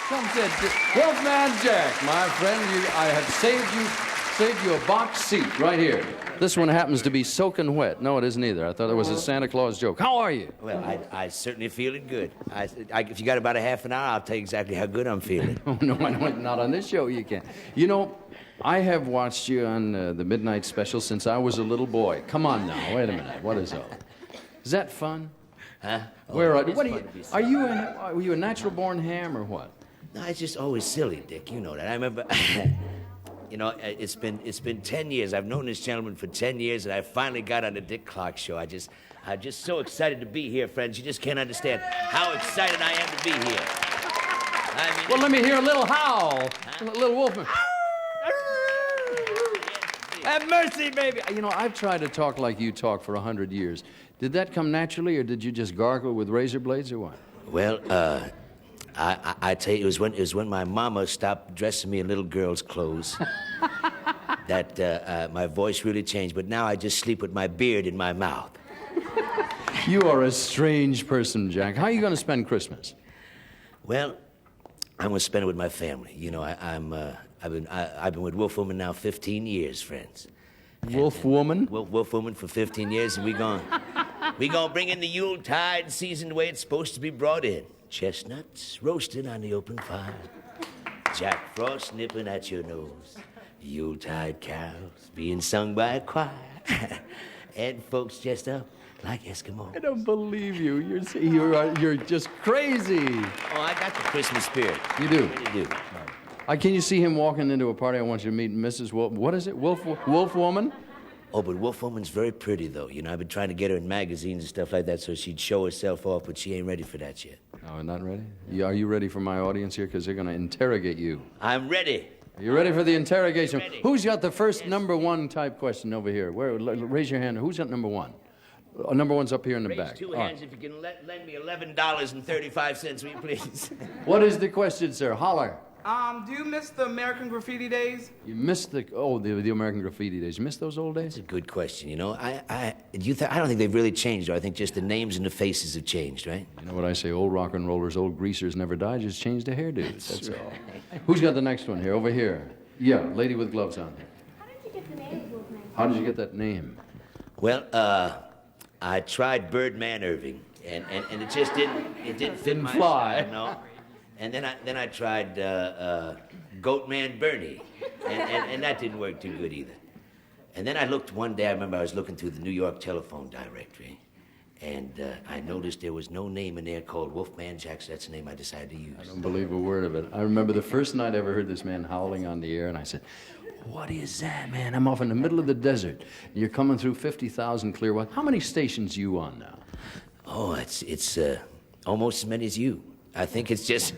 Come sit. Wolfman Jack, my friend, I have saved you a box seat right here. This one happens to be soaking wet. No, it isn't either. I thought it was a Santa Claus joke. How are you? Well, I certainly feeling good. If you got about a half an hour, I'll tell you exactly how good I'm feeling. Oh, no, not on this show you can't. You know, I have watched you on the Midnight Special since I was a little boy. Come on now, wait a minute. What is all? Is that fun? Huh? Where are you? Were you a natural-born ham or what? No, it's just always silly, Dick. You know that. I remember, you know, it's been 10 years. I've known this gentleman for 10 years, and I finally got on the Dick Clark show. I'm just so excited to be here, friends. You just can't understand how excited I am to be here. I mean, well, let me hear a little howl. Huh? A little Wolfman. Have mercy, baby. You know, I've tried to talk like you talk for 100 years. Did that come naturally, or did you just gargle with razor blades, or what? Well, I tell you, it was when my mama stopped dressing me in little girls' clothes that my voice really changed. But now I just sleep with my beard in my mouth. You are a strange person, Jack. How are you going to spend Christmas? Well, I'm going to spend it with my family. You know, I've been with Wolfwoman now 15 years, friends. Wolfwoman? Wolfwoman for 15 years, and we gonna bring in the Yuletide season the way it's supposed to be brought in. Chestnuts roasting on the open fire, Jack Frost nipping at your nose, Yuletide carols being sung by a choir, and folks dressed up like Eskimos. I don't believe you. You're just crazy. Oh, I got the Christmas spirit. You do? I really do. Can you see him walking into a party? I want you to meet Mrs. Wolf. What is it? Wolfwoman? Oh, but Wolfwoman's very pretty, though. You know, I've been trying to get her in magazines and stuff like that so she'd show herself off, but she ain't ready for that yet. Oh, not ready? Are you ready for my audience here? Because they're going to interrogate you. I'm ready. Are you ready for the interrogation? Ready. Who's got the first number one type question over here? Raise your hand. Who's got number one? Number one's up here in the back. Raise two hands if you can lend me $11.35, will you please? What is the question, sir? Holler. Do you miss the American Graffiti days? You missed the American Graffiti days. You missed those old days? That's a good question. You know, I don't think they've really changed. I think just the names and the faces have changed, right? You know what I say? Old rock and rollers, old greasers never die. Just change the hairdos. That's all. Who's got the next one here? Over here. Yeah, lady with gloves on. How did you get the name, Wolfman? How did you get that name? Well, I tried Birdman Irving, and it just didn't fit my fly. style, no. And then I tried Goatman Bernie, and that didn't work too good either. And then I looked one day. I remember I was looking through the New York telephone directory, and I noticed there was no name in there called Wolfman Jack. So that's the name I decided to use. I don't believe a word of it. I remember the first night I ever heard this man howling on the air, and I said, "What is that, man? I'm off in the middle of the desert. And you're coming through 50,000 clear watts. How many stations you on now?" Oh, it's almost as many as you. I think it's just...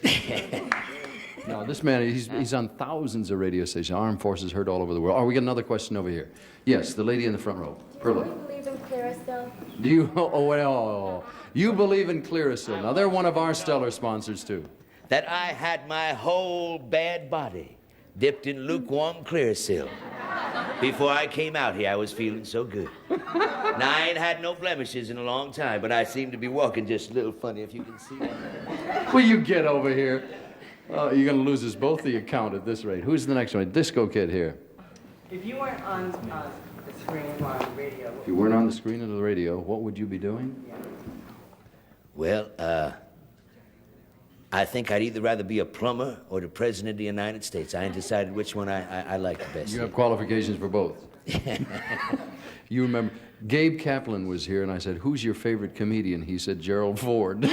No, this man, he's on thousands of radio stations. Armed forces heard all over the world. Oh, we got another question over here. Yes, the lady in the front row. Perla. Do you believe in Clearasil? Do you? Oh, well, you believe in Clearasil. Now, they're one of our stellar sponsors, too. That I had my whole bad body dipped in lukewarm Clearasil. Before I came out here, I was feeling so good. Now, I ain't had no blemishes in a long time, but I seem to be walking just a little funny, if you can see that. Will you get over here? You're going to lose us both the account at this rate. Who's the next one? Disco Kid here. If you weren't on the screen or on the radio... If you weren't on the screen or the radio, what would you be doing? Well, I think I'd either rather be a plumber or the President of the United States. I ain't decided which one I like the best. You have qualifications for both. You remember, Gabe Kaplan was here, and I said, "Who's your favorite comedian?" He said, "Gerald Ford."